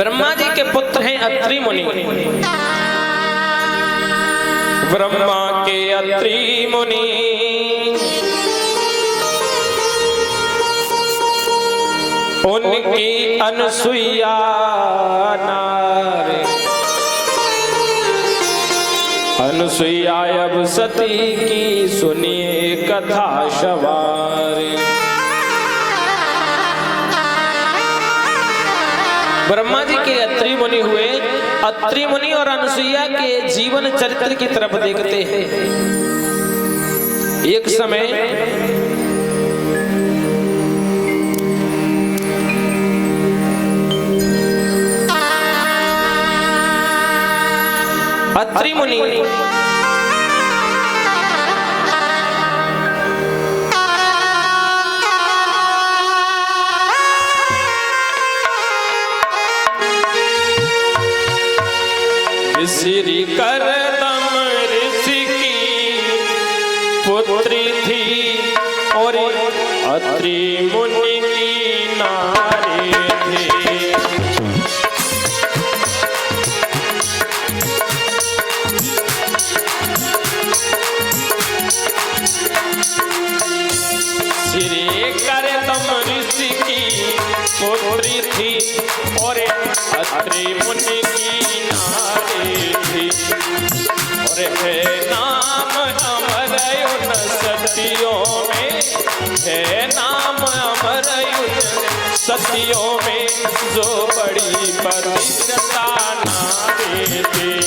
ब्रह्मा जी के पुत्र हैं अत्रि मुनि। ब्रह्मा के अत्रि मुनि उनकी अनुसुईया नारी, अनुसुईया अब सती की सुनिए कथा सवारी। ब्रह्मा जी के अत्रि मुनि हुए। अत्रि मुनि और अनुसुईया के जीवन चरित्र की तरफ देखते हैं। एक समय अत्रि मुनि श्री करदम ऋषि की पुत्री थी और अत्रि मुनि की नारी थी। श्री करदम ऋषि की पुत्री थी और अत्रि मुनि की नारी थी। और है नाम अमर उन सतियों में, है नाम अमर उन सतियों में, जो बड़ी पतिव्रता नारी थी।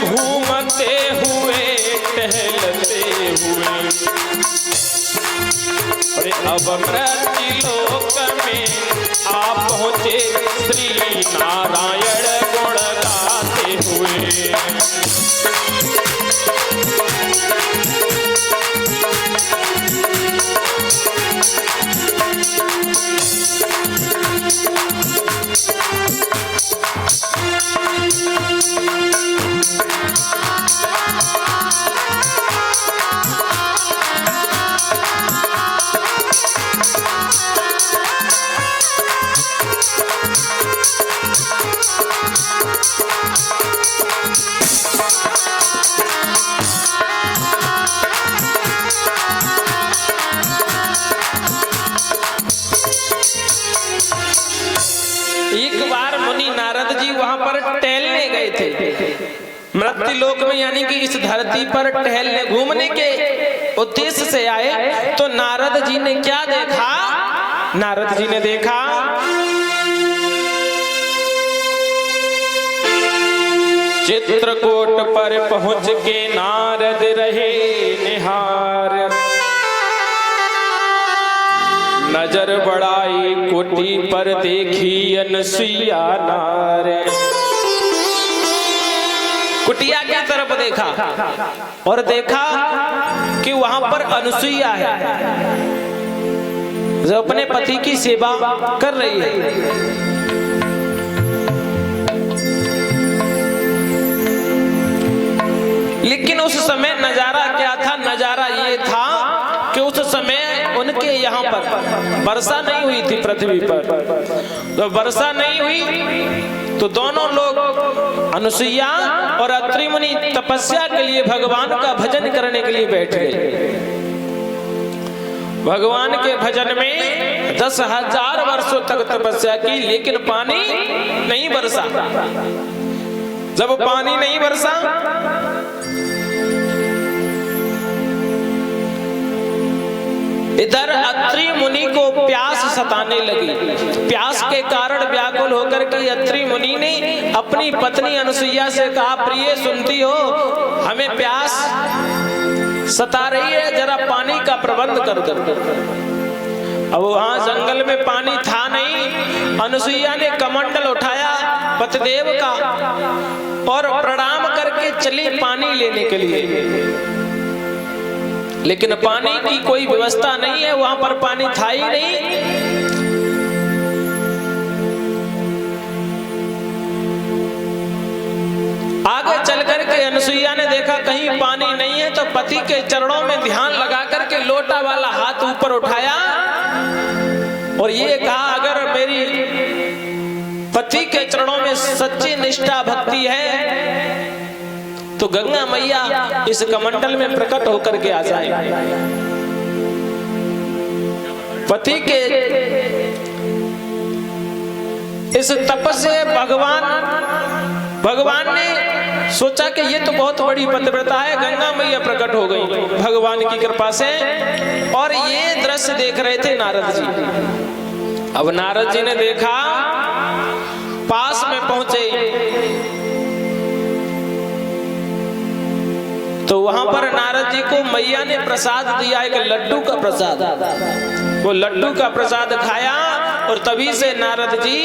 घूमते हुए टहलते हुए अरे अब मृत्युलोक में आप पहुँचे श्री नारायण गुण गाते हुए। एक बार मुनि नारद जी वहां पर टहलने गए थे मृत्युलोक में, यानी कि इस धरती पर टहलने घूमने के उद्देश्य से आए। तो नारद जी ने क्या देखा? नारद जी ने देखा चित्रकूट पर पहुंच के नारद रहे निहार, नजर बढ़ाई कुटी पर देखी अनुसुईया नारे। कुटिया की तरफ देखा और देखा कि वहां पर अनुसुईया है जो अपने पति की सेवा कर रही है। लेकिन उस समय नजारा क्या था? नजारा ये था कि उस समय उनके यहाँ पर वर्षा नहीं हुई थी पृथ्वी पर। तो वर्षा नहीं हुई तो दोनों लोग अनुसुईया और अत्रि मुनि तपस्या के लिए भगवान का भजन करने के लिए बैठ गए। भगवान के भजन में 10,000 वर्षों तक तपस्या की, लेकिन पानी नहीं बरसा। जब पानी नहीं बरसा इधर अत्रि मुनि को प्यास सताने लगी। प्यास के कारण व्याकुल होकर के अत्रि मुनि ने अपनी पत्नी अनुसुईया से कहा, प्रिय सुनती हो, हमें प्यास सता रही है, जरा पानी का प्रबंध कर दो। अब वहां जंगल में पानी था नहीं अनुसुईया ने कमंडल उठाया पतिदेव का और प्रणाम करके चली पानी लेने के लिए, लेकिन पानी की कोई व्यवस्था नहीं है, वहां पर पानी था ही नहीं। आगे चल करके अनुसुईया ने देखा कहीं पानी नहीं है, तो पति के चरणों में ध्यान लगा करके लोटा वाला हाथ ऊपर उठाया और ये कहा, अगर मेरी पति के चरणों में सच्ची निष्ठा भक्ति है तो गंगा मैया इस कमंडल में प्रकट होकर के आ जाए। पति के इस तप से भगवान ने सोचा कि ये तो बहुत बड़ी पतिव्रता है, गंगा मैया प्रकट हो गई भगवान की कृपा से। और ये दृश्य देख रहे थे नारद जी। अब नारद जी ने देखा, पास में पहुंचे तो वहां पर नारद जी को मैया ने प्रसाद दिया, एक लड्डू का प्रसाद। वो लड्डू का प्रसाद खाया और तभी से नारद जी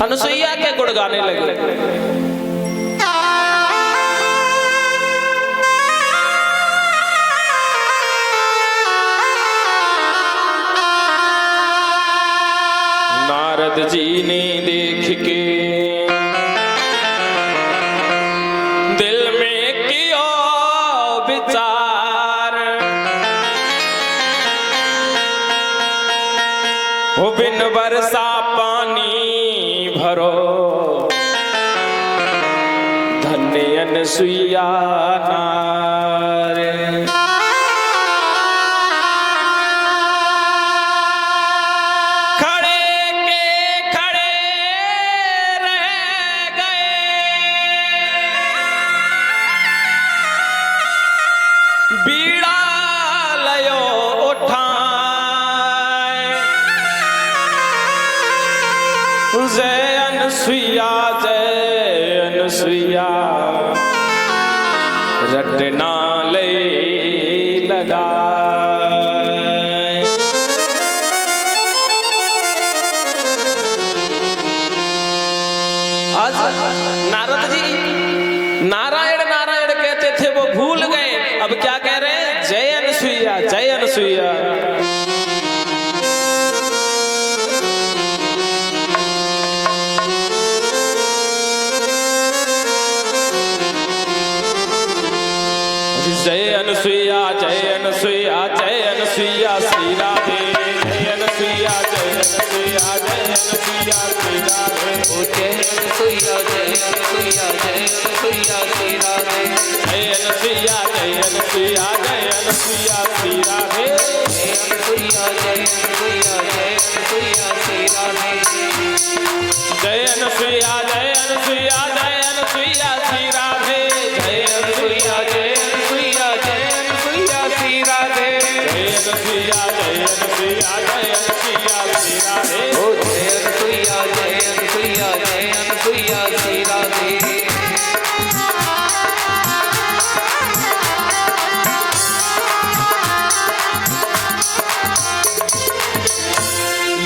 अनुसुईया के गुण गाने लगे। नारद जी ने देख के दिल में किया विचार, वो बिन बरसा पानी भरो धन्य अनुसुईया नारे। जय अनुसुईया रटना ले लगा। आज नारद जी नारायण नारायण कहते थे, वो भूल गए, अब क्या कह रहे हैं? जय अनुसुईया जय अनुसुईया। जय अनुसुईया जय अनुसुईया जय अनुसुईया श्री राधे। जय अनुसुईया जय अनुसुईया जय अनुसुईया श्री राधे। जय अनुसुईया जय अनुसुईया जय अनुसुईया श्री राधे। जय अनुसुईया जय अनुसुईया जय अनुसुईया श्री राधे। जय अनुसुईया जय अनुसुईया जय अनुसुईया श्री राधे। जय अनुसुईया जय अनुसुईया जय अनुसुईया श्री राधे। जय अनुसुईया जय अनुसुईया जय अनुसुईया श्री राधे। जय अनुसुईया जय अनुसुईया जय अनुसुईया श्री राधे। जय अनुसुईया जय अनुसुईया जय अनुसुईया श्री राधे।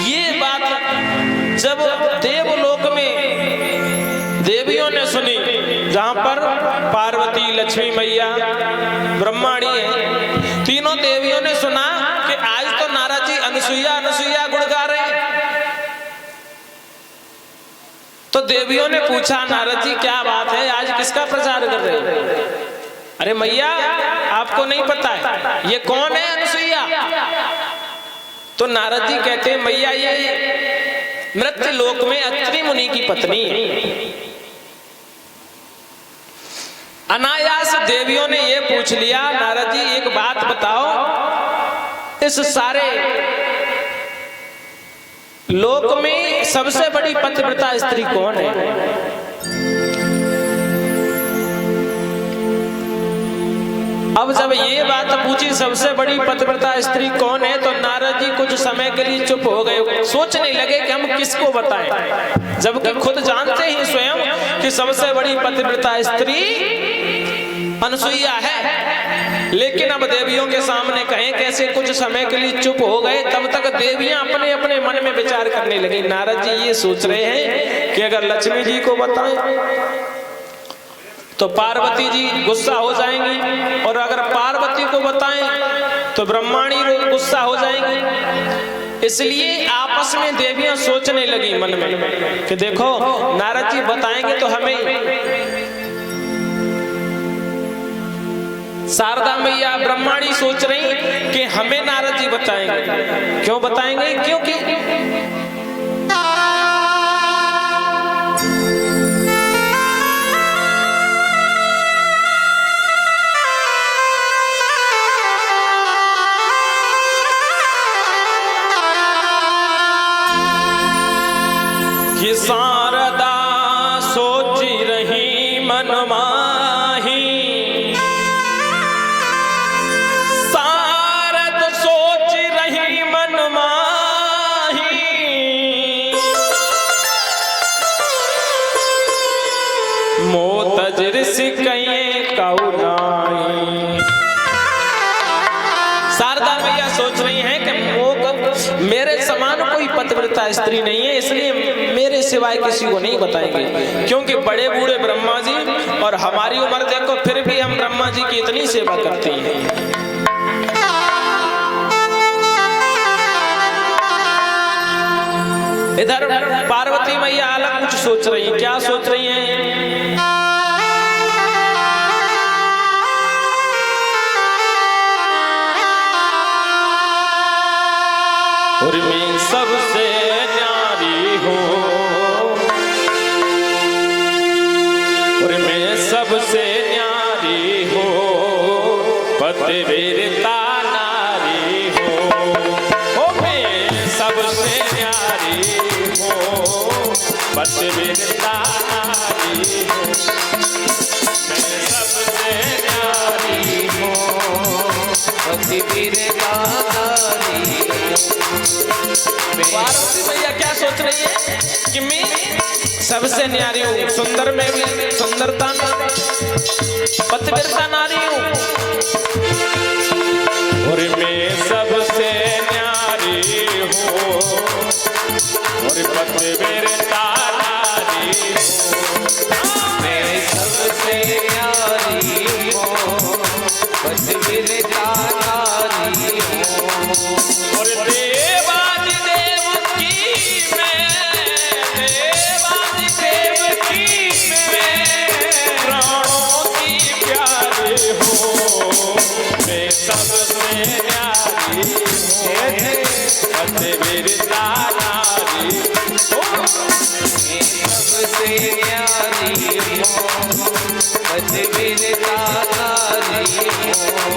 ये बात जब देवलोक में देवियों ने सुनी, जहां पर पार्वती लक्ष्मी मैया ब्रह्माणी है, तीनों देवियों ने सुना कि आज तो नारद जी अनुसुईया अनुसुईया गुण गा रहे हैं। तो देवियों ने पूछा, नारद जी क्या बात है, आज किसका प्रचार कर रहे हैं? अरे मैया आपको नहीं पता है ये कौन है अनुसुईया? तो नारद जी कहते हैं, मैया ये मृत्यु लोक में अत्रि मुनि की पत्नी है। अनायास देवियों ने ये पूछ लिया, नारद जी एक बात बताओ, इस सारे लोक में सबसे बड़ी पतिव्रता स्त्री कौन है? अब जब ये बात पूछी सबसे बड़ी पतिव्रता स्त्री कौन है, तो नारद जी कुछ समय के लिए चुप हो गए, सोचने लगे कि हम किसको बताएं, जबकि खुद जानते ही स्वयं कि सबसे बड़ी पतिव्रता स्त्री अनुसुईया है। लेकिन अब देवियों के सामने कहें कैसे कुछ समय के लिए चुप हो गए। तब तक देवियां अपने अपने मन में विचार करने लगी। नारद जी ये सोच रहे हैं कि अगर लक्ष्मी जी को बताएं तो पार्वती जी गुस्सा हो जाएंगी, और अगर पार्वती को बताएं तो ब्रह्माणी गुस्सा हो जाएंगी। इसलिए आपस में देवियां सोचने लगी मन में कि देखो नारद जी बताएंगे तो हमें। शारदा मैया ब्रह्माणी सोच रही कि हमें नारद जी बताएंगे। क्यों बताएंगे? क्योंकि शारदा सोची रही मन माही, शारद सोच रही मन माही, मोत ऋषि कहिए कऊ नाही। शारदा मैया सोच रही हैं कि मेरे समान कोई पतिव्रता स्त्री नहीं है, इसलिए मेरे सिवाय किसी को नहीं बताएंगे। क्योंकि बड़े बूढ़े ब्रह्मा जी और हमारी उम्र देखो, फिर भी हम ब्रह्मा जी की इतनी सेवा करते हैं। इधर पार्वती मैया अलग कुछ सोच रही हैं। क्या सोच रही हैं? और मैं सबसे न्यारी हूँ, और मैं सबसे न्यारी हूँ, पतिव्रता नारी हूँ। ओ मैं सबसे न्यारी हूँ, पतिव्रता नारी हूँ। मैं सबसे न्यारी हूँ, पतिव्रता नारी हूँ। पार्वती मैया क्या सोच रही है कि मैं सबसे न्यारी हूँ, सुंदर में भी सुंदरता में पतिव्रता नारी हूँ, और मैं सबसे न्यारी हूँ, और पतिव्रता नारी हूँ। मैं सबसे न्यारी हूँ, पतिव्रता नारी हूँ, और पतिव्रता नारी हूँ, सबसे न्यारी हूँ, पतिव्रता नारी हूँ।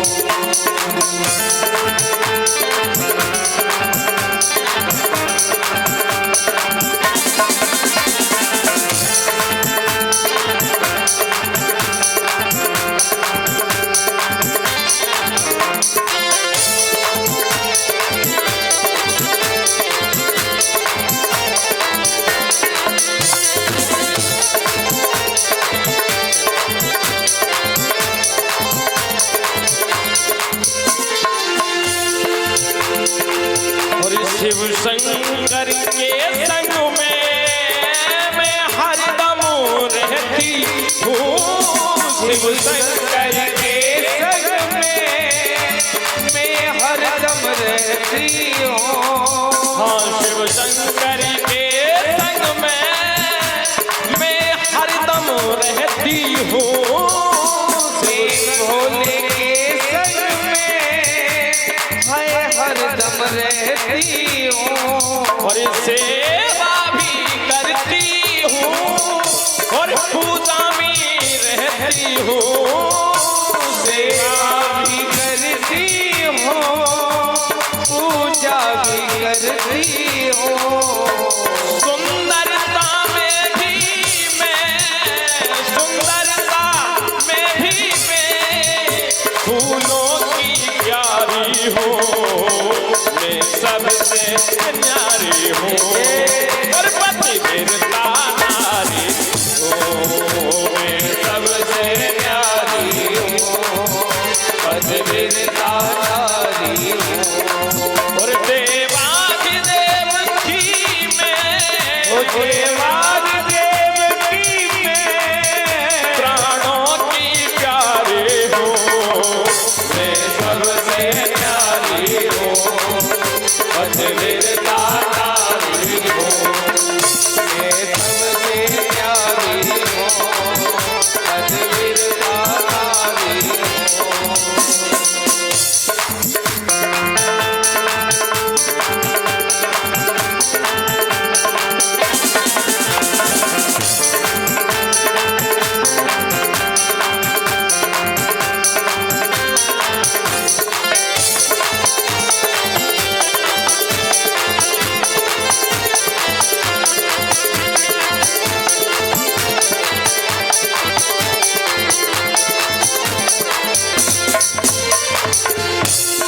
शिव शंकर के संग में मैं हरदम रहती हूँ, शिव शंकर के संग में मैं हरदम रहती हूँ। हाँ, शिव शंकर के संग में मैं हरदम रहती हूँ, शिव भोले के संग में मैं हरदम रहती हूँ, और सेवा भी करती हूँ, और पूजा में रहती हूँ, सेवा भी करती हूँ, पूजा भी करती हूँ। सुंदरता में भी मैं फूलों की प्यारी हूँ, मैं सबसे न्यारी हूँ, और पतिव्रता नारी हूँ, मैं सबसे न्यारी हूँ, पतिव्रता पतिव्रता नारी हो, मैं सबसे प्यारी हो, पतिव्रता नारी हो।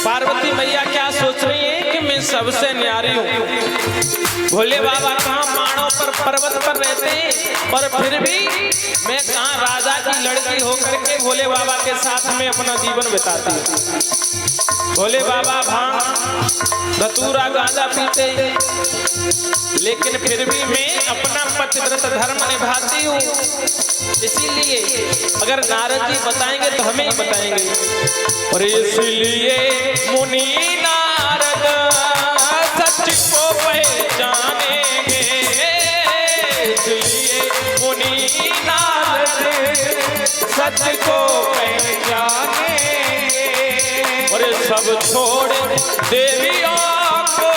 पार्वती मैया क्या सोच रही है कि मैं सबसे न्यारी हूँ। भोले बाबा कहाँ पहाड़ों पर पर्वत पर रहते हैं, पर फिर भी मैं कहाँ राजा की लड़की होकर के भोले बाबा के साथ में अपना जीवन बिताती हूँ। भोले बाबा भांग धतूरा गांजा पीते, लेकिन फिर भी मैं अपना पतिव्रत धर्म निभाती हूँ। इसीलिए अगर नारद जी बताएंगे तो हमें ही बताएंगे। और इसलिए मुनि नारद सच को पहचानेंगे, इसलिए मुनि नारद सच को पहचानेंगे। और सब छोड़ देवियों को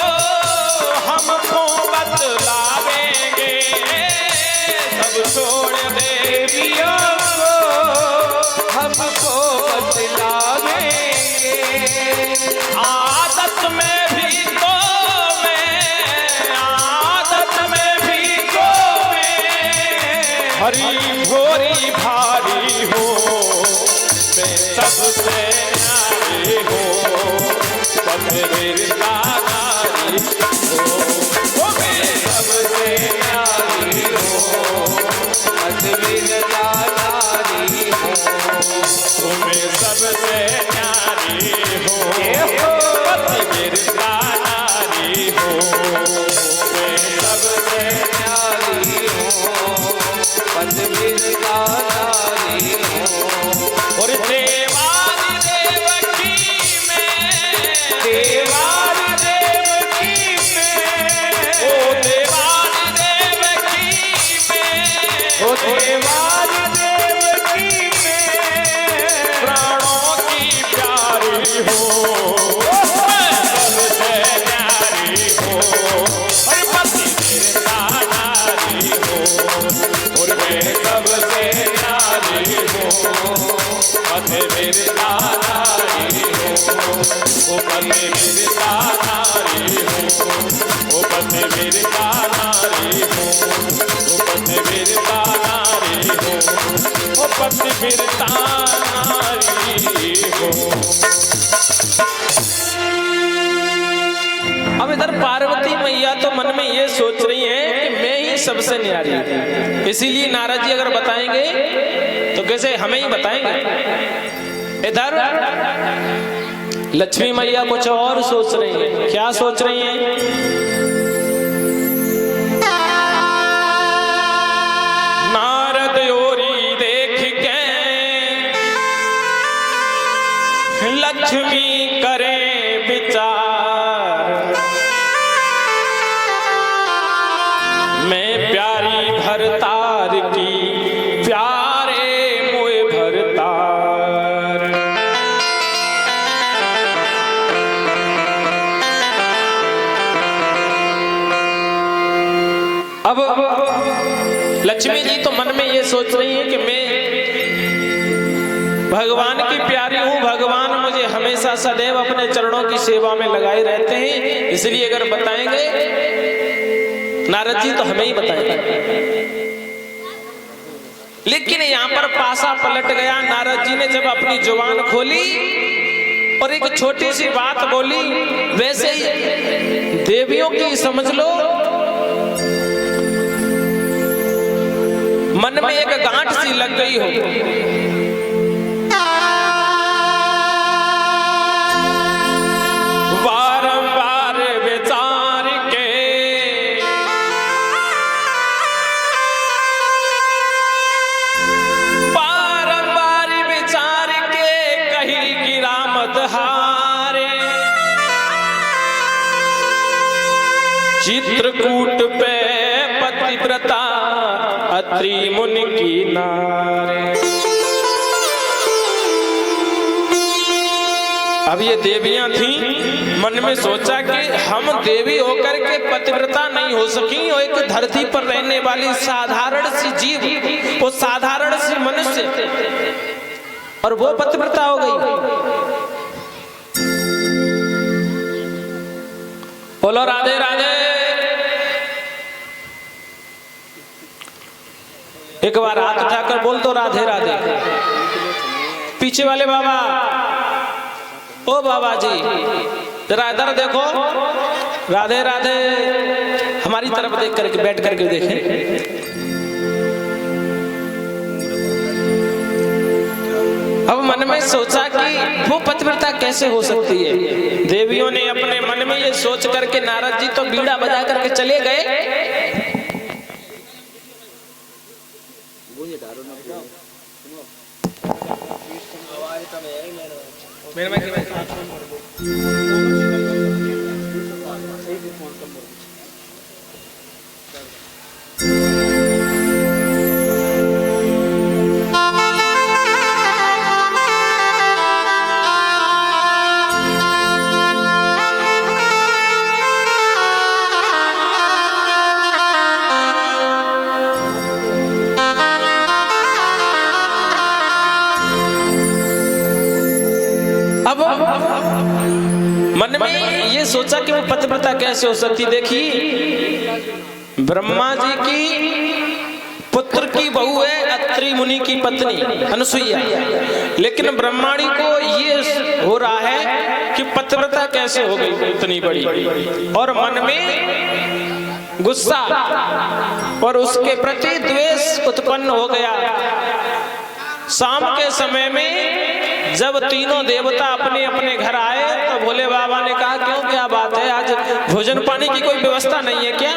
हमको बतलावेंगे, सब छोड़ देवियों को हमको बतलावेंगे। आदत में भी तो मैं, आदत में भी तो मैं हरी भोरी भारी हो, मैं सबसे न्यारी हो, पतिव्रता नारी हो, मैं सबसे न्यारी हो, पतिव्रता नारी हो, मैं सबसे न्यारी हो, पतिव्रता नारी हो, मैं सबसे न्यारी हो, पतिव्रता नारी हो। और देवादि देवकी में, देवादि देवकी में, ओ देवादि देवकी में, ओ देवादि देवकी में प्राणों की प्यारी हो, मैं सबसे न्यारी हो, और पतिव्रता नारी हो, और मैं सबसे न्यारी हो, पतिव्रता नारी हो, ओ पतिव्रता नारी हो, ओ पतिव्रता नारी हो, ओ पतिव्रता नारी हो, ओ पतिव्रता नारी हो। अब इधर पार्वती मैया तो मन में ये सोच रही है कि मैं ही सबसे न्यारी हूं। इसीलिए नारद जी अगर बताएंगे तो कैसे हमें ही बताएंगे। इधर लक्ष्मी मैया कुछ और सोच रही है। क्या सोच रही है? नारद ओरी देख के लक्ष्मी करे विचार, मैं प्यारी भरतार की, प्यारे मोए भरतार। अब लक्ष्मी जी तो मन में ये सोच रही है कि मैं भगवान की प्यारी हूँ, भगवान मुझे हमेशा सदैव अपने चरणों की सेवा में लगाए रहते हैं। इसलिए अगर बताएंगे नारद जी तो हमें ही बताएंगे। लेकिन यहाँ पर पासा पलट गया। नारद जी ने जब अपनी जुबान खोली और एक छोटी सी बात बोली, वैसे ही देवियों की समझ लो मन में एक गांठ सी लग गई हो। बारंबार विचार के कही गिरा मत हारे, चित्रकूट पे पतिव्रता अत्रि मुनि की नारे। अब ये देवियां थीं, मन में सोचा कि हम देवी होकर के पतिव्रता नहीं हो सकी, और एक धरती पर रहने वाली साधारण सी जीव, वो साधारण सी मनुष्य, और वो पतिव्रता हो गई। बोलो राधे राधे। एक बार हाथ उठाकर बोल दो राधे राधे। पीछे वाले बाबा, ओ बाबा जी जरा इधर देखो, राधे राधे। हमारी तरफ देख करके बैठ करके देखें। अब मन में सोचा कि वो पतिव्रता कैसे हो सकती है। देवियों ने अपने मन में ये सोच करके, नारद जी तो बीड़ा बजा करके चले गए। मन में ये सोचा कि वो पतिव्रता कैसे हो सकती। देखिए, ब्रह्मा जी की पुत्र की बहू है अत्रि मुनि की पत्नी अनुसुईया, लेकिन ब्रह्माणी को ये हो रहा है कि पतिव्रता कैसे हो गई इतनी बड़ी, और मन में गुस्सा और उसके प्रति द्वेष उत्पन्न हो गया। शाम के समय में जब तीनों देवता अपने अपने घर आए तो भोले बाबा ने कहा, क्यों, क्या बात है, आज भोजन पानी की कोई व्यवस्था नहीं है क्या?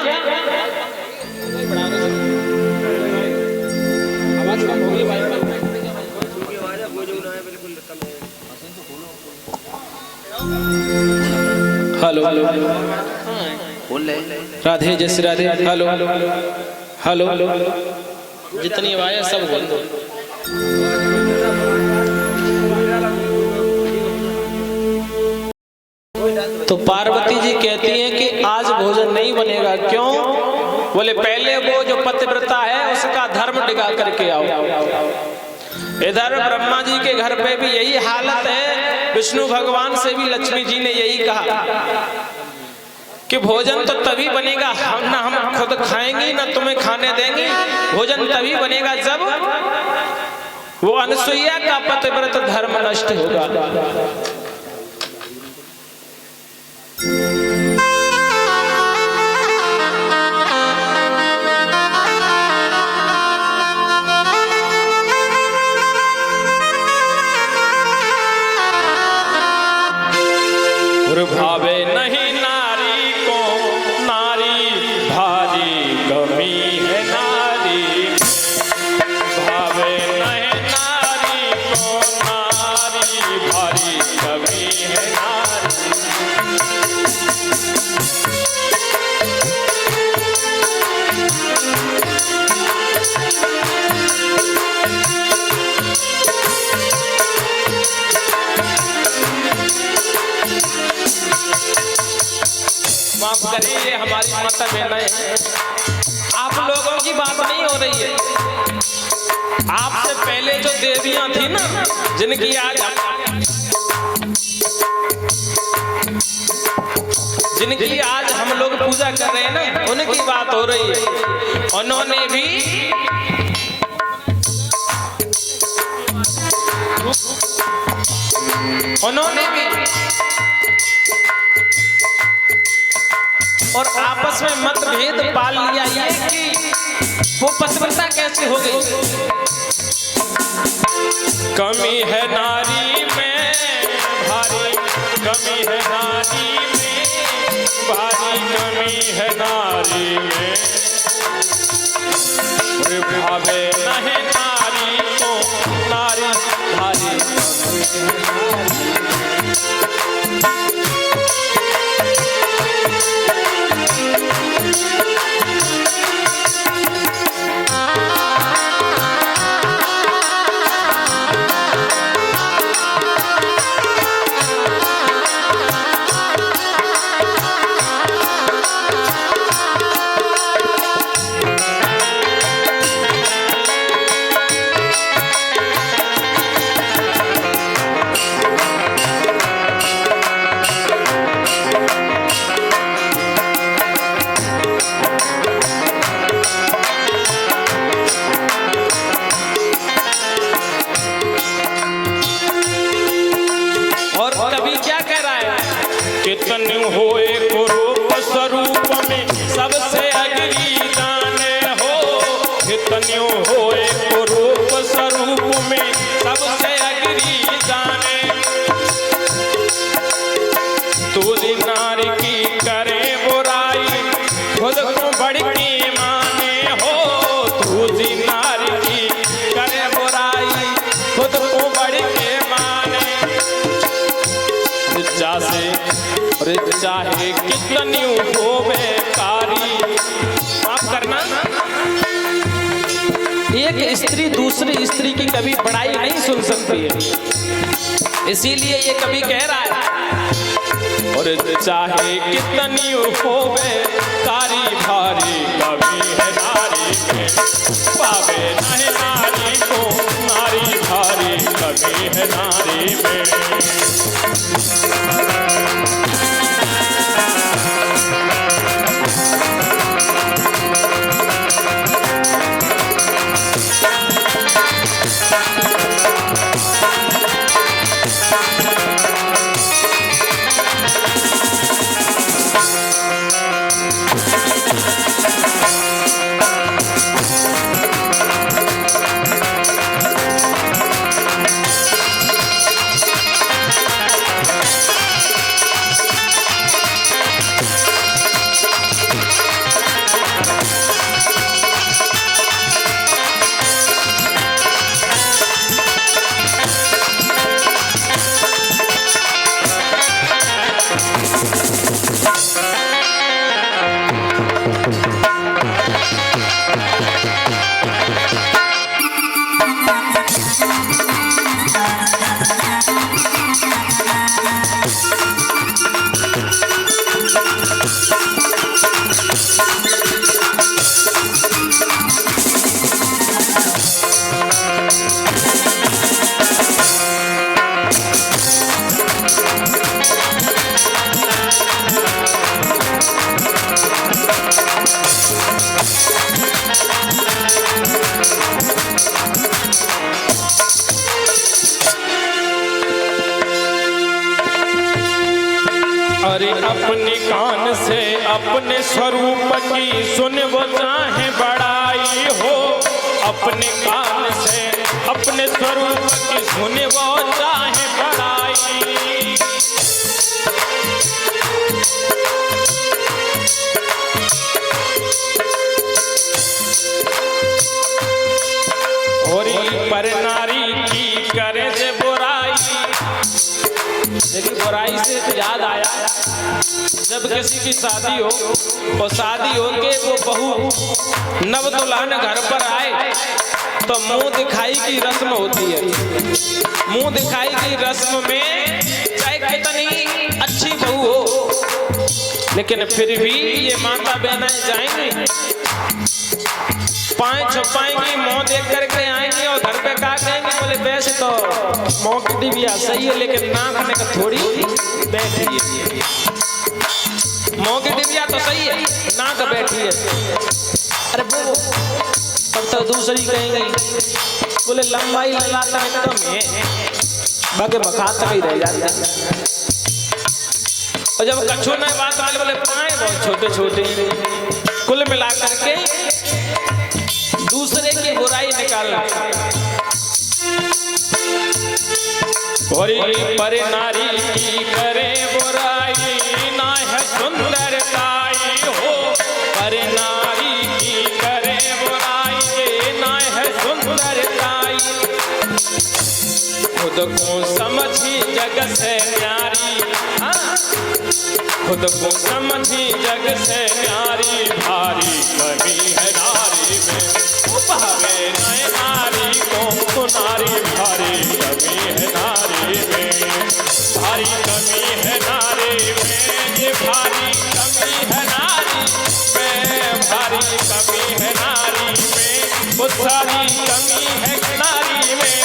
हेलो राधे जय श्री राधे। हेलो हेलो, जितनी आवाज है सब बोल दो। तो पार्वती जी कहती हैं कि आज भोजन नहीं बनेगा। क्यों? बोले पहले वो जो पतिव्रता है उसका धर्म डिगा करके आओ। इधर ब्रह्मा जी के घर पे भी यही हालत है। विष्णु भगवान से भी लक्ष्मी जी ने यही कहा कि भोजन तो तभी बनेगा, हम खुद खाएंगी ना तुम्हें खाने देंगी। भोजन तभी बनेगा जब वो अनुसुईया का पतिव्रत धर्म नष्ट होगा। भावे नहीं नारी को नारी भारी कमी है नारी, भावे नहीं नारी को नारी भारी कमी है नारी। माफ करिए हमारी माता बहनें, आप लोगों की बात नहीं हो रही है। आपसे पहले जो देवियां थी ना, जिनकी आज हम लोग पूजा कर रहे हैं ना, उनकी बात हो रही है। उन्होंने भी और आपस में मतभेद पाल लिया ये कि वो पतिव्रता कैसे हो गई। कमी है नारी में भारी, कमी है नारी में भारी, कमी है नारी में। भावे नहीं नारी को नारी भारी, और चाहे कितनी होवे कारी, माफ करना, एक स्त्री दूसरी स्त्री की कभी बड़ाई नहीं सुन सकती है, इसीलिए ये कवि कह रहा है। और चाहे कितनी होवे कारी भारी, कभी है नारी में पावे नहीं नारी को, नारी भारी कभी है नारी में। अरे अपने कान से अपने स्वरूप की सुन वो चाहे बड़ाई हो, अपने कान से अपने स्वरूप की सुन वो चाहे बड़ाई। और पर नारी की करे जे बुराई। देखिए बुराई से तो याद आया, जब किसी की शादी हो और शादी हो के वो बहू नव दुल्हन घर पर आए तो मुंह दिखाई की रस्म होती है। मुंह दिखाई की रस्म में चाहे कितनी अच्छी बहू हो, लेकिन फिर भी ये माता बहनें जाएंगी, पाएं छुपाएंगी, मुंह देख करके आएंगी और घर पे क्या कहेंगे, बोले वैसे तो मुंह की दिव्या सही है लेकिन नाक में थोड़ी बैठी है। मुंह की दिव्या तो सही है, नाक बैठी है। अरे वो तब तक दूसरी कहेंगे, बोले लंबाई लगाता एकदम है, बाकी बखा तक ही रह जाता है। और जब कछू ने बात वाले बोले पाए बहुत छोटे छोटे, कुल मिला करके दूसरे की बुराई निकालना। और पर नारी की करे बुराई, ना है सुंदरताई हो, पर नारी की करे बुराई, ना है सुंदरताई। खुद को समझी जग से न्यारी, खुद को समझी जग से न्यारी, भारी कमी है नारी में, भावे नए नारी को नारी, भारी कमी है नारी में, भारी कमी है नारी में, ये भारी कमी है नारी में, भारी कमी है नारी में, वो सारी कमी है नारी में,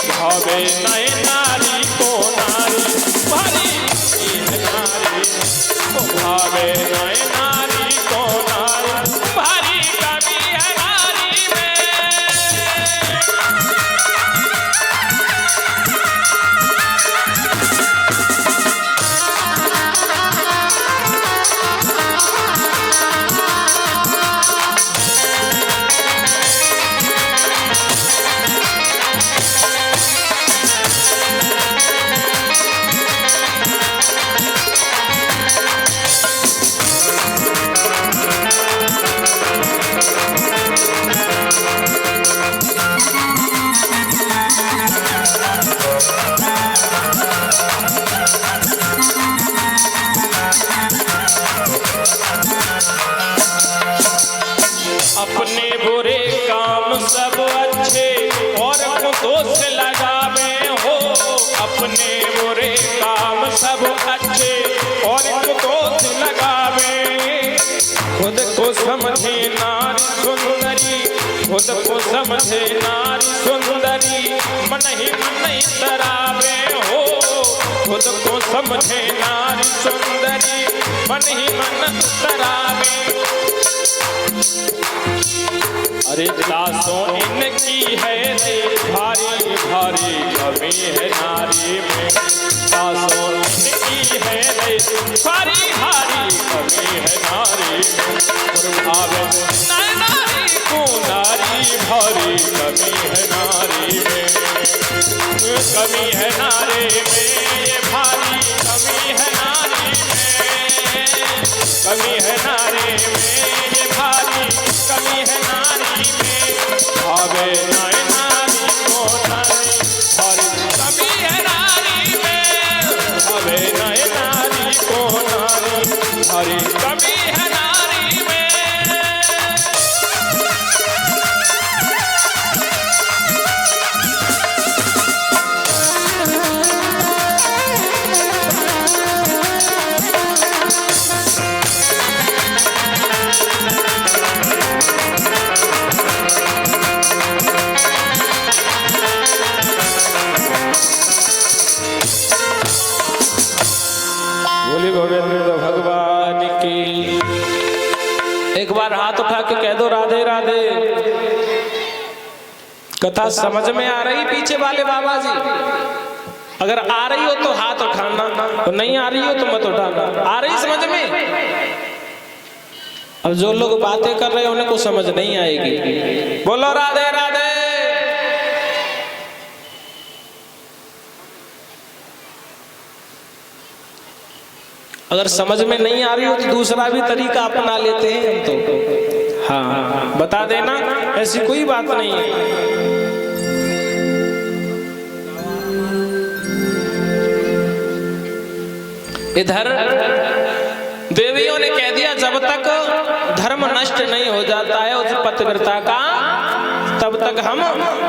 भावे नए नारी को नारी, भारी कमी है नारी, वो भावे नए नारी को नारी, भारी कमी है नारी में। दोष लगावे हो, अपने बुरे काम सब अच्छे और को दोष लगावे। खुद को समझे नारी सुंदरी, खुद को समझे नारी सुंदरी, मन ही मन तरावे हो। खुद को समझे नारी सुंदरी, मन ही मन तरावे। अरे दासों इनकी है रे भारी भारी कमी है नारी में। दासों इनकी है रे भारी भारी कमी है नारी में। भावे नारी को नारी भारी कमी है नारी में। कमी है नारी में, ये भारी कमी है नारी में। कमी है नारी में, ये भारी कमी है नारी में। भावे नारी को नारी भारी कमी है नारी में। भावे नारी को नारी भारी कमी है नारी में। बोली गोविंद भगवान की। एक बार हाथ उठा के कह दो राधे राधे। कथा समझ में आ रही पीछे वाले बाबा जी? अगर आ रही हो तो हाथ उठाना, तो नहीं आ रही हो तो मत उठाना। आ रही समझ में? अब जो लोग बातें कर रहे हैं उन्हें को समझ नहीं आएगी। बोलो राधे राधे। अगर समझ में नहीं आ रही हो तो दूसरा भी तरीका अपना लेते हैं हम तो। हाँ, बता देना, ऐसी कोई बात नहीं है। इधर देवियों ने कह दिया जब तक धर्म नष्ट नहीं हो जाता है उस पतिव्रता का, तब तक हम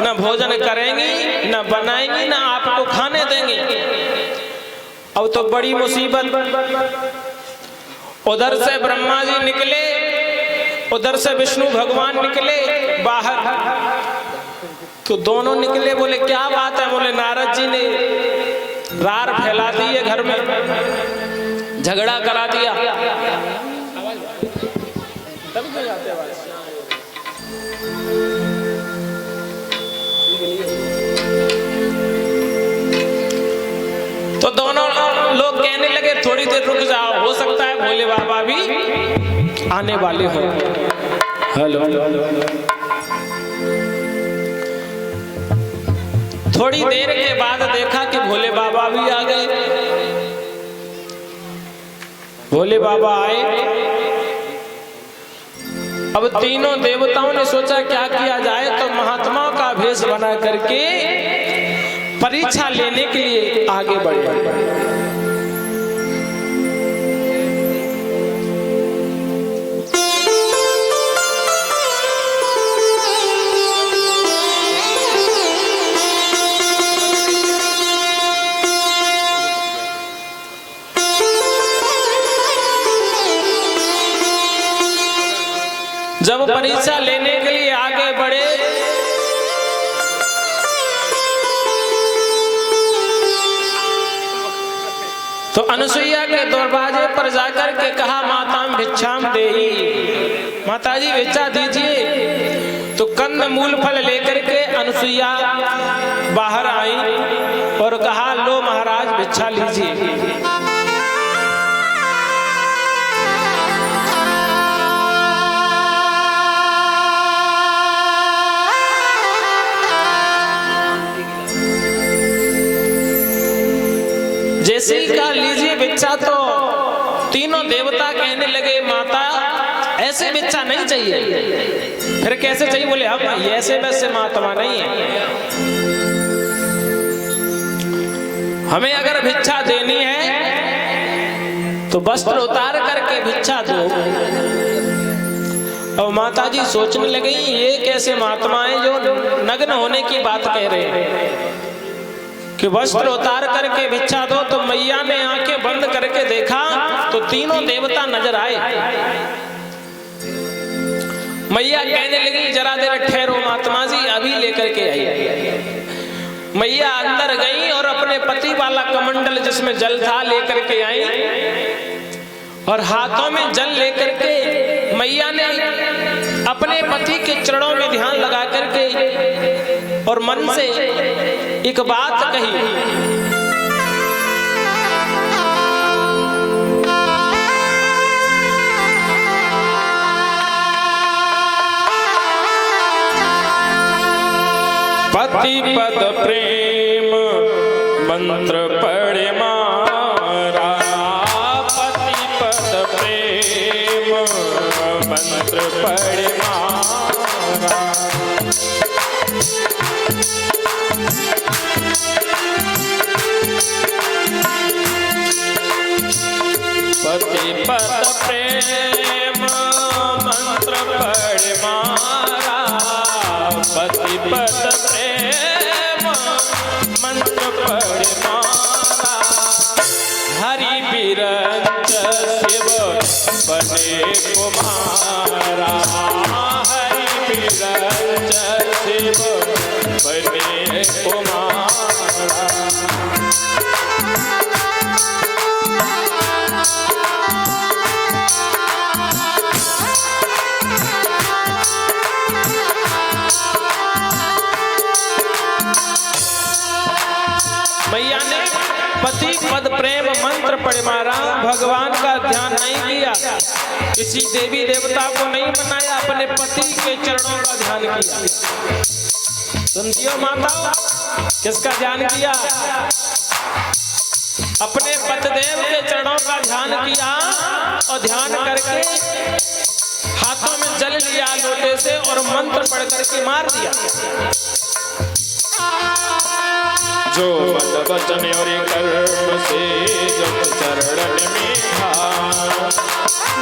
न भोजन करेंगे, न बनाएंगे, न आपको खाने देंगे। अब तो बड़ी मुसीबत। उधर से ब्रह्मा जी निकले, उधर से विष्णु भगवान निकले बाहर, तो दोनों निकले। बोले क्या बात है? बोले नारद जी ने रार फैला दी है घर में, झगड़ा करा दिया। तो दोनों लोग कहने लगे थोड़ी देर रुक जाओ, हो सकता है भोले बाबा भी आने वाले हो। हेलो, थोड़ी देर के बाद देखा कि भोले बाबा भी आ गए। भोले बाबा आए। अब तीनों देवताओं ने सोचा क्या किया जाए, तो महात्माओं का भेष बना करके परीक्षा लेने के लिए आगे बढ़े। जब परीक्षा लेने के लिए आगे बढ़े तो अनुसुईया के दरवाजे पर जाकर के कहा माताम भिक्षाम देही, माताजी भिक्षा दीजिए। तो कंद मूल फल लेकर के अनुसुईया बाहर आई और कहा लो महाराज भिक्षा लीजिए। जैसे ही कहा लीजिए भिक्षा, तो तीनों देवता कहने लगे माता ऐसे भिक्षा नहीं चाहिए। फिर कैसे चाहिए? बोले हम ऐसे वैसे महात्मा नहीं है, हमें अगर भिक्षा देनी है तो वस्त्र उतार करके भिक्षा दो। और माता जी सोचने लगी ये कैसे महात्मा है जो नग्न होने की बात कह रहे हैं कि वस्त्र उतार करके भिक्षा दो। तो मैया ने आंखें बंद करके देखा तो तीनों देवता नजर आए। मैया कहने लगी जरा देर ठहरो महात्मा जी, अभी लेकर के आई। मैया अंदर गई और अपने पति वाला कमंडल जिसमें जल था लेकर के आई और हाथों में जल लेकर के मैया ने अपने पति के चरणों में ध्यान लगा करके और मन से एक बात कही, पति पद प्रेम मंत्र पढ़े मारा, पति पद प्रेम मंत्र पढ़े मारा। पति पद प्रेम मंत्र पढ़े मारा, पति पद प्रेम मंत्र पढ़े मारा। हरि बिरंच शिव बने कुमारा, हरि बिरंच शिव बने कुमारा। मैया ने पति पद प्रेम मंत्र पढ़े मारा, भगवान का ध्यान नहीं किया, किसी देवी देवता को नहीं मनाया, अपने पति के चरणों का ध्यान किया। सुनती हो माता, किसका ध्यान किया? अपने पतिदेव के चरणों का ध्यान किया और ध्यान करके हाथों में जल लिया लोटे से और मंत्र पढ़ करके मार दिया। जो मन वचन और कर्म से जब चरण में था,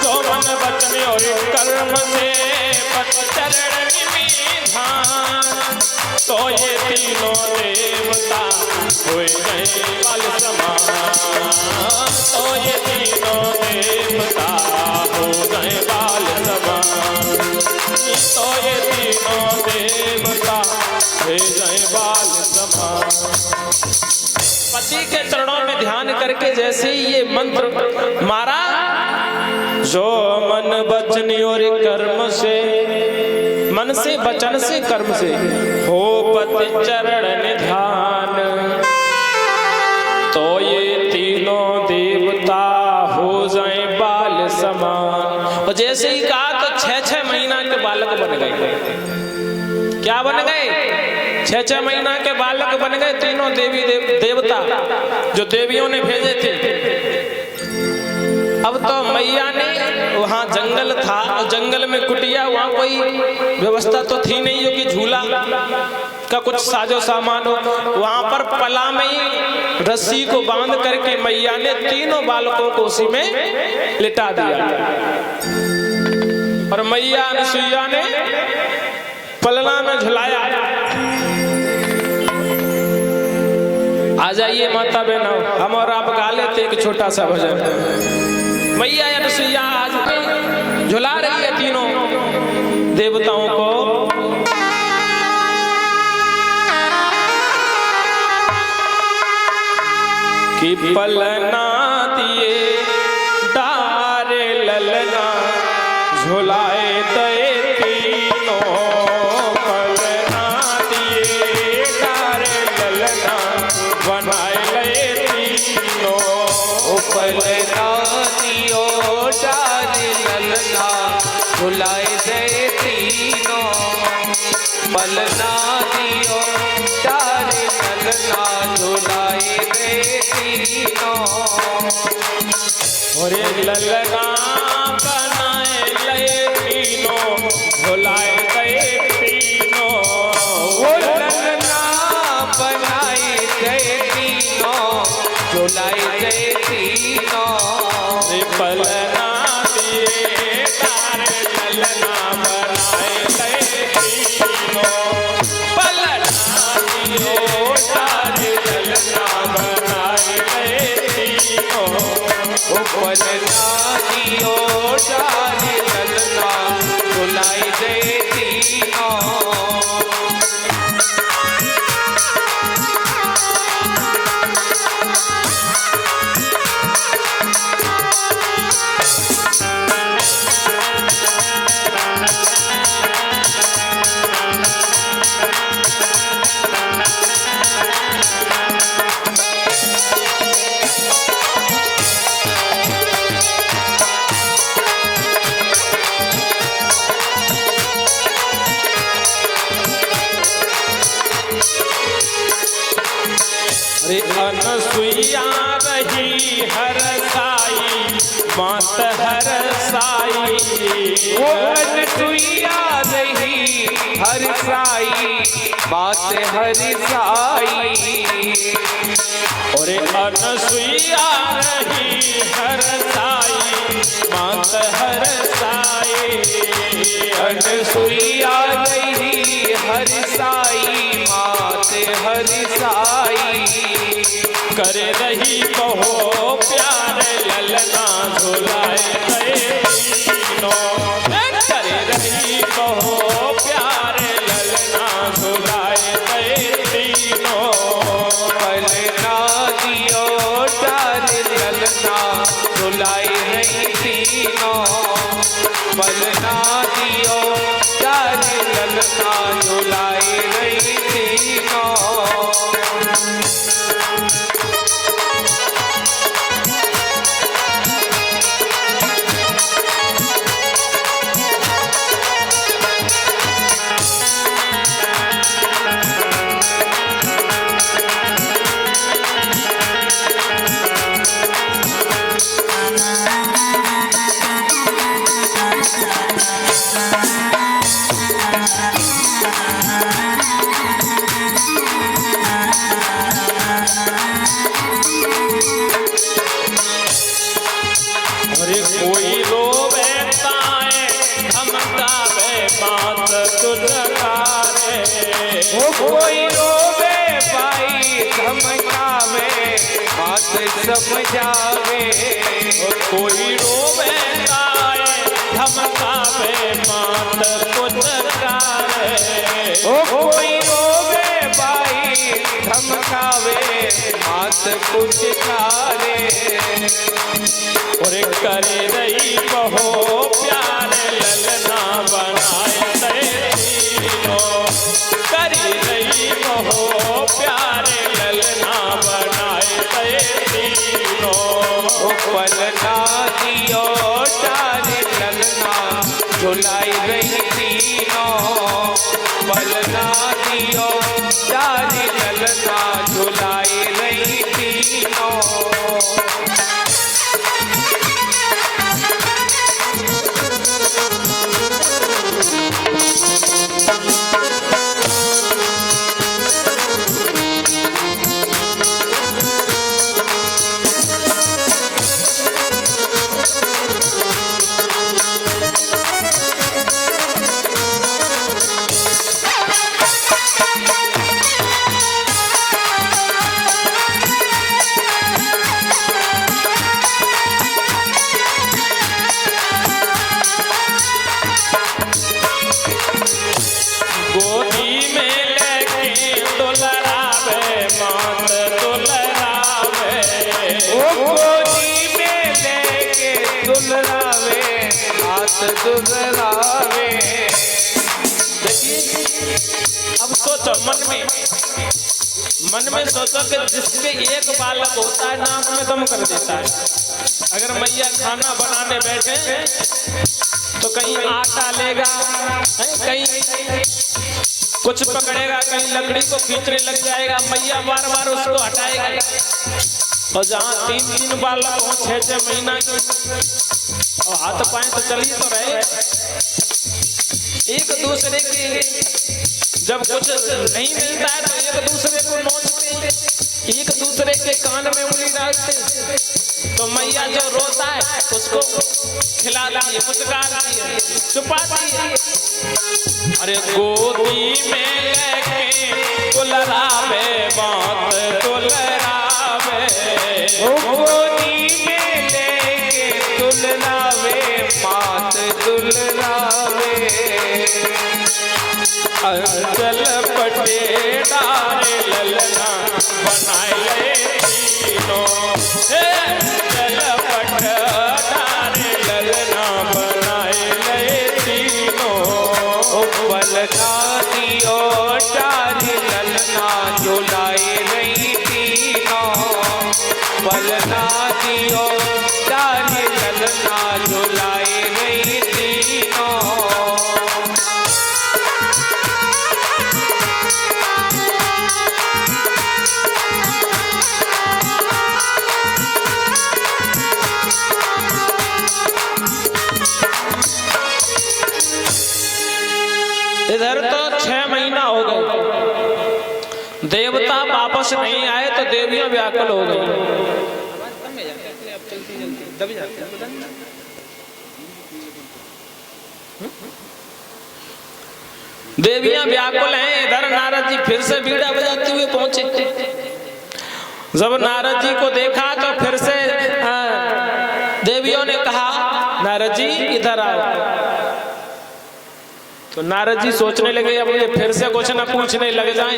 जो मन वचन और कर्म से पति चरण में था, तो ये तीनों देवता हुए गए बाल समान, तो ये तीनों देवता हो गए बाल समान, तो ये तीनों देवता हुए गए बाल समान। पति के चरणों में ध्यान करके जैसे ही ये मंत्र मारा, जो मन वचन और कर्म से, मन से वचन से कर्म से हो पति चरण निधान, तो ये तीनों देवता हो जाए बाल समान। और जैसे ही कहा तो 6-6 महीना के बालक बन गए। क्या बन गए? 6-6 महीना के बालक बन गए तीनों देवी देवता जो देवियों ने भेजे थे। अब तो मैया ने, वहां जंगल था और जंगल में कुटिया, वहां कोई व्यवस्था तो थी नहीं हो कि झूला का कुछ साजो सामान हो। वहां पर पला में ही रस्सी को बांध करके मैया ने तीनों बालकों को उसी में लिटा दिया और मैया अनसुईया ने पलना में झुलाया। आ जाइए माता बहनों, हम और आप गा लेते एक छोटा सा भजन। मैया अनसुईया आज झुला रही है तीनों देवताओं को। कि पलना दिए डारे ललना झुलाए दे तीनों, पलना दिए डारे ललना बनाए ले तीनों, पलना दियो डारे ललना झुलाए दे तीनों, पलना दियो डारे ललना झुलाए दे तीनों। और ललना बनाए ले तीनों, झुलाए दे तीनों, ललना बनाए दे तीनों, झुलाए दे तीनों। पलना दिए डारे ललना रे अनसुईया रही हर साई मात हर साई। वो अनसुईया रही हर साई बात हर साई। और अनसुईया रही हर साई मात हर साई। अनसुईया रही हर साई मात हर साई। कर रही कहो प्यार ललना झुलाए गए तीनों। कर रही कहो प्यार ललना झुलाए गए तीनों। पलना दियो डाल ललना झुलाई नहीं तीनों। पलना दियो डाल ललना झुलाई नहीं तीनों। अरे कोई रोवे ताए हम गावे बात तुझकारे। वो कोई रोवे भाई धमकावे बात समझावे। कोई रोवे ताए धमकावे बात तुझकारे। वो कोई रोवे भाई धमकावे बात पुचकारे। और करे रही कहो प्यार ललना बनाए गए तीनों। करी रही कहो प्यार ललना बनाए गए तीनों। पलना दियो डाल ललना झुलाई रही तीनों। पलना दियो डाल ललना झुलाई रही तीनों। गोदी में लेके दुलरावे मात दुलरावे। वो गोदी में लेके दुलरावे हाथ दुलरावे। देखिए अब सोचो मन में सोचो कि जिसके एक बालक होता है नाक में दम कर देता है। अगर मैया खाना बनाने बैठे तो कहीं आटा लेगा, कहीं कुछ पकड़ेगा, कहीं लकड़ी को खींचने लग जाएगा। मैया बार बार उसको हटाएगा। और जहाँ 3 बालक हो 6 महीना की और हाथ पाए तो चल ही तो रहे। एक दूसरे की जब कुछ नहीं मिलता है तो एक दूसरे को नोचते, एक दूसरे के कान में उंगली डालते। तो मैया जो रोता है उसको खिलाती है, मुस्कुराती है, छुपाती है। अरे गोदी में लेके दुलरावे बात दुलरावे। गोदी में लेके दुलरावे मात दुलरावे। अंचल पटे डारे ललना बनाए ले तीनों। अंचल पट डारे ललना बनाए ले तीनों। पलना दियो डाल ललना झुलाए रही तीनों। पलना दियो डाल ललना झुलाए रही तीनों। देवता वापस नहीं आए तो देवियां व्याकुल हो गई। देवियां व्याकुल हैं। इधर नारद जी फिर से बीड़ा बजाते हुए पहुंचे। जब नारद जी को देखा तो फिर से देवियों ने कहा, नारद जी इधर आओ। तो नारद जी सोचने लगे अब ये फिर से कुछ न पूछने लग जाएं।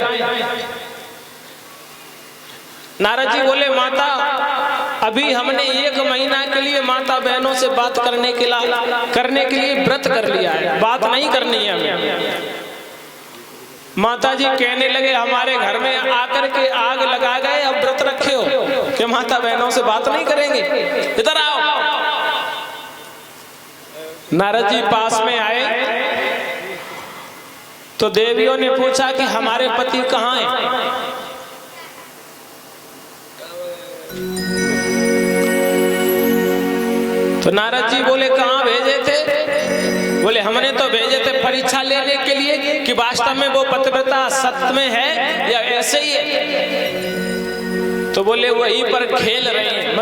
नारद जी बोले, माता अभी हमने 1 महीना के लिए माता बहनों से बात करने के लिए व्रत कर लिया है, बात नहीं करनी है हमें। माता जी कहने लगे, हमारे घर में आकर के आग लगा गए, अब व्रत रखे हो कि माता बहनों से बात नहीं करेंगे, इधर आओ। नारद जी पास में आए तो देवियों ने पूछा कि हमारे पति कहाँ हैं? तो नारद जी बोले, कहाँ भेजे थे? बोले, हमने तो भेजे थे परीक्षा लेने के लिए कि वास्तव में वो पतिव्रता सत्य में है या ऐसे ही है। तो बोले वहीं पर खेल रहे हैं।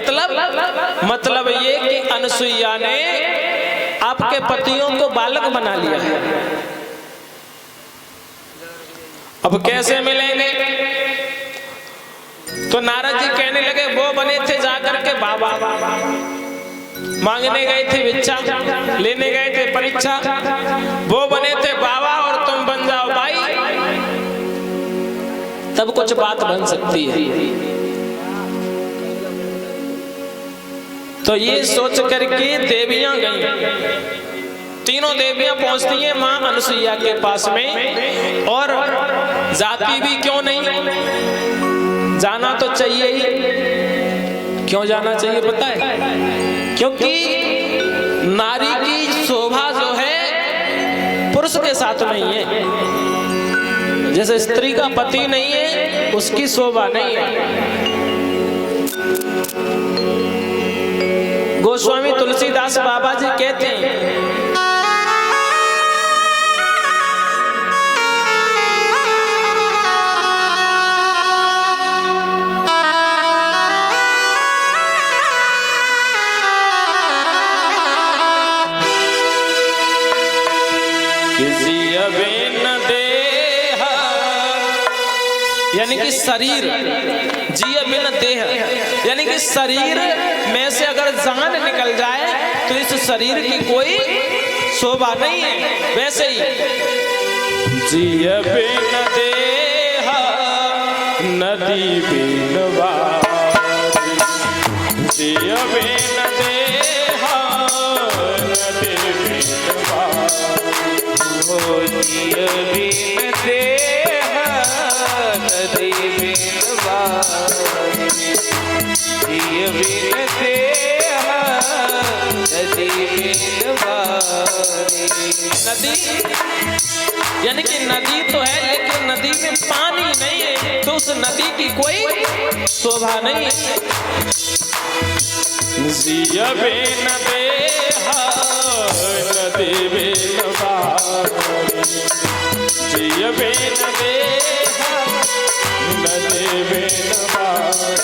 मतलब ये कि अनसुईया ने आपके पतियों को बालक बना लिया है। अब कैसे मिलेंगे? तो नारद जी कहने लगे, वो बने थे जाकर के बाबा, मांगने गए थे भिक्षा, लेने गए थे परीक्षा, वो बने थे बाबा और तुम बन जाओ भाई, तब कुछ बात बन सकती है। तो ये सोच करके देवियां गई। तीनों देवियां पहुंचती हैं मां अनुसुईया के पास में। और जाती भी क्यों नहीं, जाना तो चाहिए ही। क्यों जाना चाहिए पता है? क्योंकि नारी की शोभा जो है पुरुष के साथ नहीं है। जैसे स्त्री का पति नहीं है, उसकी शोभा नहीं है। गोस्वामी तुलसीदास बाबा जी कहते हैं, यानी कि शरीर, जिय बिन देह, यानी कि शरीर में से अगर जान निकल जाए तो इस शरीर की कोई शोभा नहीं है। वैसे ही जिय बिन देह नदी बिन वारी, जिय बिन देह नदी बिन वारी, जिय बिन देह नदी बिन वारी, जिय बिन देह नदी बिन वारी। नदी यानी कि नदी तो है, लेकिन नदी में पानी नहीं है, तो उस नदी की कोई शोभा नहीं है। जिय बिन देह नदी बिन वारी, जिय बिन देह नदी बिन वारी,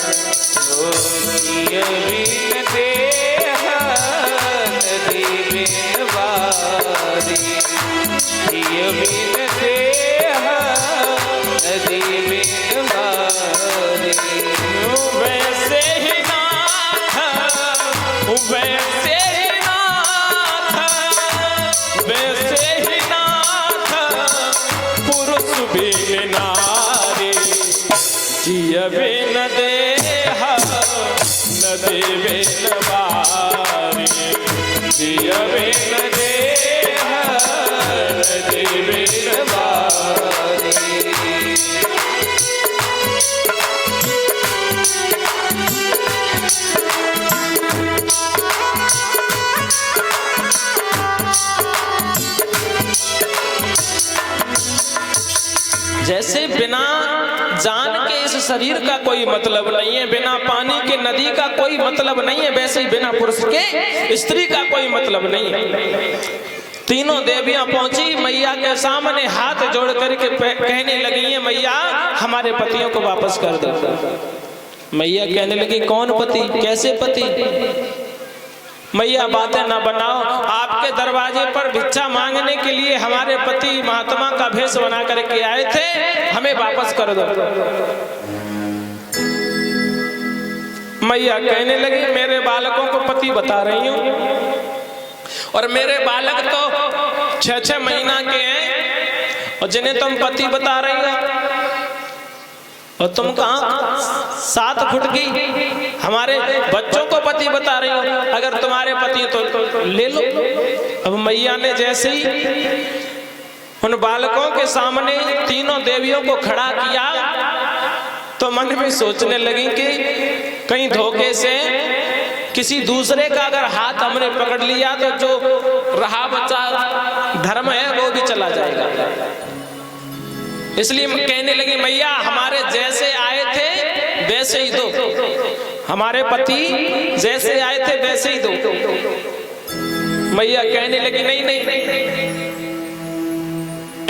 जिय बिन देह नदी बिन वारी, जिय बिन देह नदी बिन वारी। वैसे ही नाथ, वैसे ही नाथ, वैसे ही नाथ पुरुष बिन नारी, जिय बिन देह नदी बिन वारी, जिय बिन देह नदी बिन वारी। जैसे बिना जान के इस शरीर का कोई मतलब नहीं है, बिना पानी के नदी का कोई मतलब नहीं है, वैसे ही बिना पुरुष के स्त्री का कोई मतलब नहीं है। तीनों देवियां पहुंची मैया के सामने, हाथ जोड़ करके कहने लगी हैं, मैया हमारे पतियों को वापस कर दो। मैया कहने लगी, कौन पति, कैसे पति? मैया बातें ना बनाओ, आपके दरवाजे पर भिक्षा मांगने के लिए हमारे पति महात्मा का भेष बना करके आए थे, हमें वापस कर दो। मैया कहने लगी, मेरे बालकों को पति बता रही हूं, और मेरे बालक तो 6-6 महीना के हैं, और जिन्हें तुम पति बता रही हो, और तुम कहाँ 7 फुट की हमारे बच्चों को पति बता रही हो? अगर तुम्हारे पति तो ले लो। अब मैया ने जैसे ही उन बालकों के सामने तीनों देवियों को खड़ा किया, तो मन में सोचने लगी कि कहीं धोखे से किसी दूसरे का अगर हाथ हमने पकड़ लिया तो जो रहा बचा धर्म है वो भी चला जाएगा। इसलिए कहने लगी, मैया हमारे जैसे आए थे वैसे ही दो, हमारे पति जैसे आए थे वैसे ही दो। मैया कहने लगी, नहीं,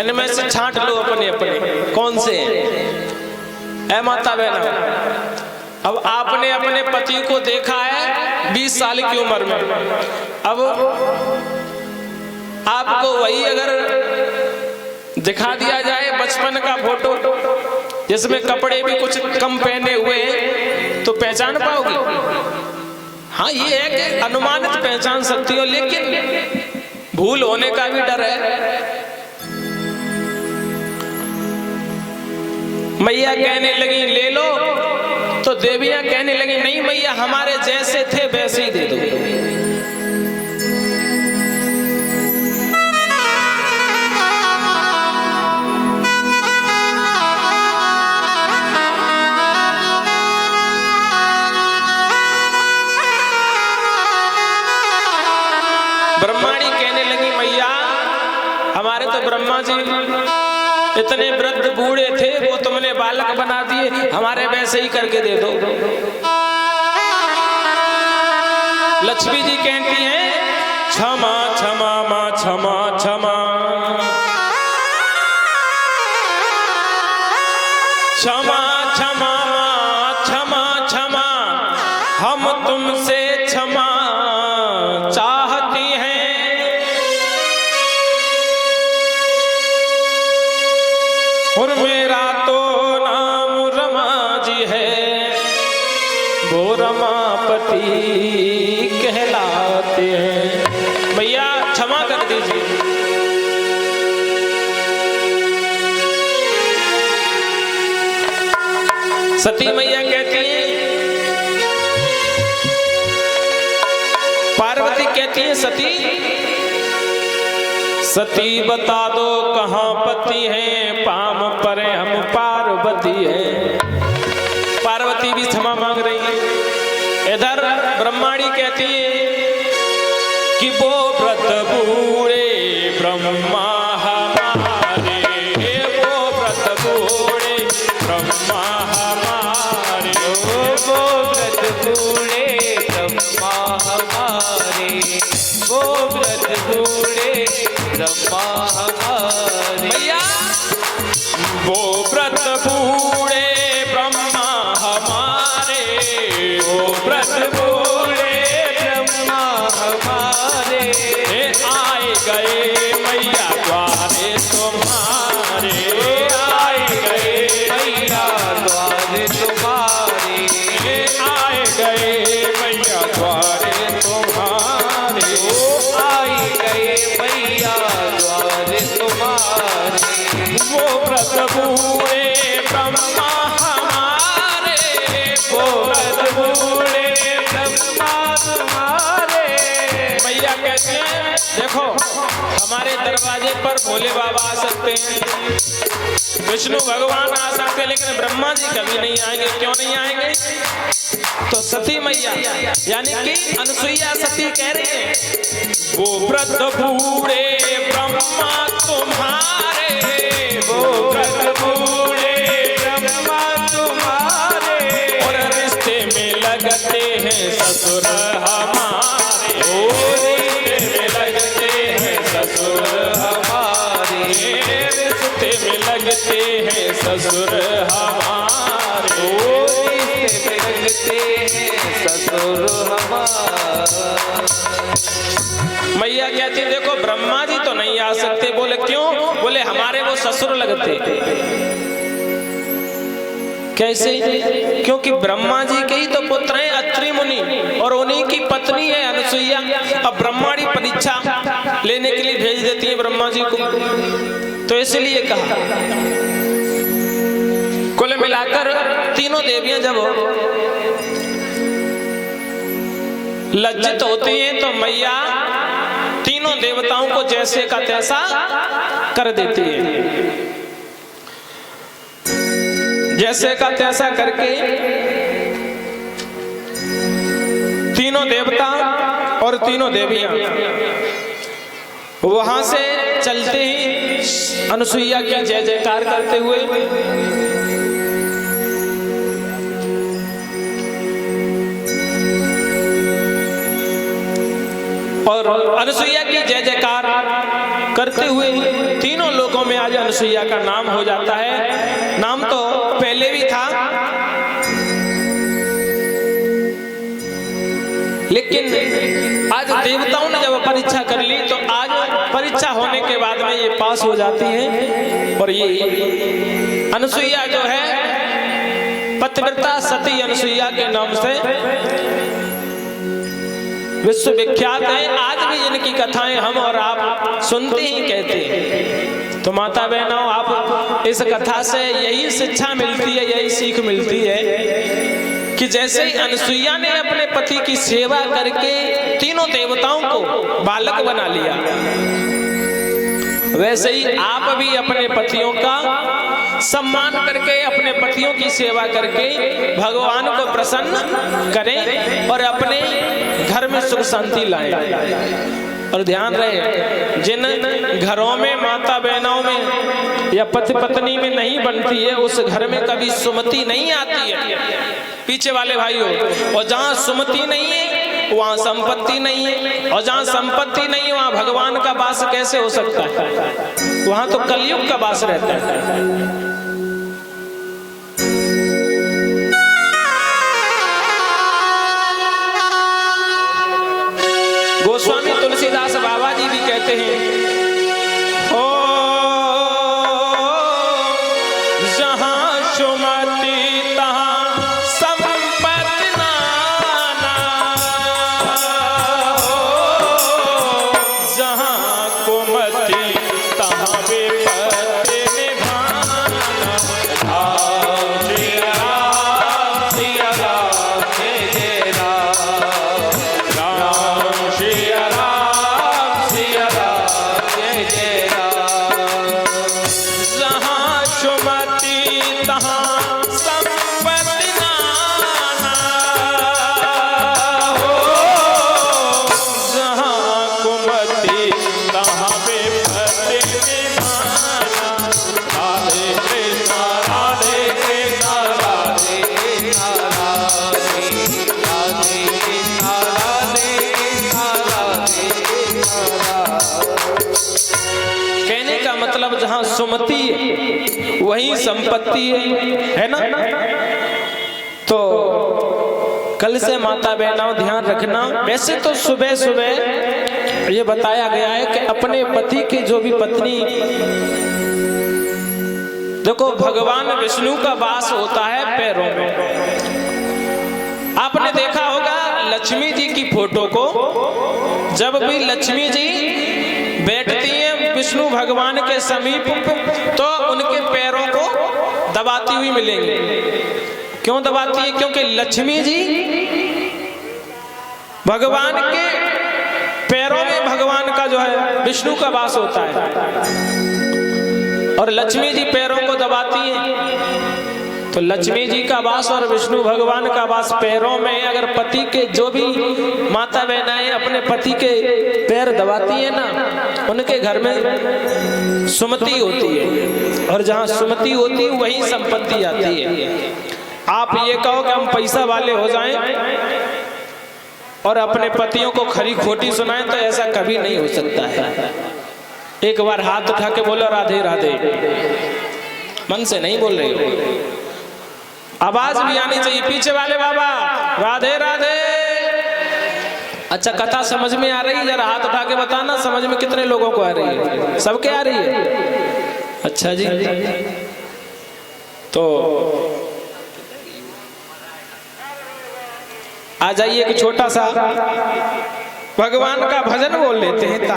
इनमें से छांट लो अपने अपने, कौन से हैं? ऐ माता बहना, अब आपने अपने पति को देखा है 20 साल की उम्र में, अब आपको वही अगर दिखा दिया जाए बचपन का फोटो जिसमें कपड़े भी कुछ कम पहने हुए हैं, तो पहचान पाओगे? हाँ, ये है कि अनुमानित पहचान सकती हो, लेकिन भूल होने का भी डर है। मैया कहने लगी, ले लो, तो देवियां कहने लगी, नहीं मैया हमारे जैसे थे वैसे ही दे दो। ब्रह्माणी कहने लगी, मैया हमारे तो ब्रह्मा जी इतने वृद्ध बूढ़े थे, वो तुमने बालक बना दिए, हमारे वैसे ही करके दे दो। लक्ष्मी जी कहती हैं, क्षमा क्षमा मां क्षमा क्षमा, क्षमा क्षमा मां क्षमा क्षमा, हम तुमसे क्षमा चाहती हैं। और मेरा तो नाम रमा जी है, वो रमापति कहलाते हैं। भैया क्षमा कर दीजिए। सती मैया कहती है, पार्वती कहती है, सती बता दो कहाँ पति हैं, पाम पर हम पार्वती हैं। पार्वती भी क्षमा मांग रही है। इधर ब्रह्माणी कहती है कि वो व्रत बूढ़े ब्रह्मा हमारे, वो व्रत बूढ़े ब्रह्मा हमारे, वो व्रत बूढ़े ब्रह्मा हमारे, वो व्रत बूढ़े ब्रह्मा हमारे। भैया वो व्रत बूढ़े ब्रह्मा हमारे, वो व्रत बूढ़े ब्रह्मा हमारे, आए गए मैया द्वारे तुम्हारे, आए गए मैया द्वारे तुम्हारे, आए गए मैया द्वारे तुम्हारे, आए गए मैया द्वारे तुम्हारे। वो व्रत बूढ़े ब्रह्मा हमारे, वो व्रत बूढ़े ब्रह्मा तुम्हारे। मैया कहते हैं, देखो हमारे दरवाजे पर भोले बाबा आ सकते हैं, विष्णु भगवान आ सकते हैं, लेकिन ब्रह्मा जी कभी नहीं आएंगे। क्यों नहीं आएंगे? तो सती मैया यानी कि अनसुईया सती कह रही है, वो व्रत बूढ़े ब्रह्मा तुम्हारे, वो व्रत बूढ़े ब्रह्मा तुम्हारे, और रिश्ते में लगते हैं ससुर हमारे, रिश्ते में लगते हैं ससुर कहती देखो ब्रह्मा जी तो नहीं आ सकते। बोले क्यों? बोले हमारे वो ससुर लगते। कैसे? क्योंकि ब्रह्मा जी के ही तो पुत्र हैं अत्रि मुनि, और उन्हीं की पत्नी है अनुसुईया। अब ब्रह्माणी परीक्षा लेने के लिए भेज देती है ब्रह्मा जी को, तो इसलिए कहा। कुल मिलाकर तीनों देवियां जब लज्जित होती हैं तो मैया तीनों देवताओं को जैसे का तैसा कर देती है। जैसे का तैसा करके तीनों देवता और तीनों देवियां वहां से चलते ही अनुसुईया की जय जयकार करते हुए और अनुसुईया की जय जयकार करते हुए तीनों लोगों में आज अनुसुईया का नाम हो जाता है। नाम तो पहले भी था, लेकिन आज देवताओं ने जब परीक्षा कर ली तो आज परीक्षा होने के बाद में ये पास हो जाती है। और ये अनुसुईया जो है पतिव्रता सती अनुसुईया के नाम से विश्वविख्यात है। आज भी इनकी कथाएं हम और आप सुनते ही कहते हैं। तो माता बहनों, आप इस कथा से यही शिक्षा मिलती है, यही सीख मिलती है कि जैसे अनुसुईया ने अपने पति की सेवा करके तीनों देवताओं को बालक बना लिया, वैसे ही आप भी अपने पतियों का सम्मान करके, अपने पतियों की सेवा करके भगवान को प्रसन्न करें और अपने घर में सुख शांति लाएं। और ध्यान रहे, जिन घरों में माता बहनों में या पति पत्नी में नहीं बनती है, उस घर में कभी सुमति नहीं आती है पीछे वाले भाइयों। और जहाँ सुमति नहीं है वहाँ संपत्ति नहीं है, और जहाँ संपत्ति नहीं है वहाँ भगवान का वास कैसे हो सकता है? वहाँ तो कलयुग का वास रहता है। गोस्वामी तुलसीदास बाबा जी भी कहते हैं, ओ जहाँ सुमति तहाँ संपत्ति नाना, जहाँ कुमति तहाँ विपत्ति निभाना। जहाँ सुमति वही संपत्ति है ना। तो कल से माता बहनों ध्यान रखना। वैसे तो सुबह सुबह ये बताया गया है कि अपने पति की जो भी पत्नी, देखो भगवान विष्णु का वास होता है पैरों में। आपने देखा होगा लक्ष्मी जी की फोटो को, जब भी लक्ष्मी जी बैठती हैं विष्णु भगवान के समीप तो उनके पैरों को दबाती हुई मिलेंगे। क्यों दबाती है? क्योंकि लक्ष्मी जी भगवान के पैरों में भगवान का जो है विष्णु का वास होता है, और लक्ष्मी जी पैरों को दबाती हैं। तो लक्ष्मी जी का वास और विष्णु भगवान का वास पैरों में। अगर पति के जो भी माता बहनाएं अपने पति के पैर दबाती है ना, उनके घर में सुमति होती है, और जहाँ सुमति होती है वही संपत्ति आती है। आप ये कहो कि हम पैसा वाले हो जाएं और अपने पतियों को खरी खोटी सुनाएं, तो ऐसा कभी नहीं हो सकता है। एक बार हाथ उठा के बोलो राधे राधे, मन से नहीं बोल रहे हो, आवाज भी आनी चाहिए। पीछे वाले बाबा राधे राधे, अच्छा, कथा समझ में आ रही है? जरा हाथ उठा के बताना, समझ में कितने लोगों को आ रही है? सबके आ रही है? अच्छा जी, तो आ जाइए, एक छोटा सा भगवान का भजन बोल लेते हैं।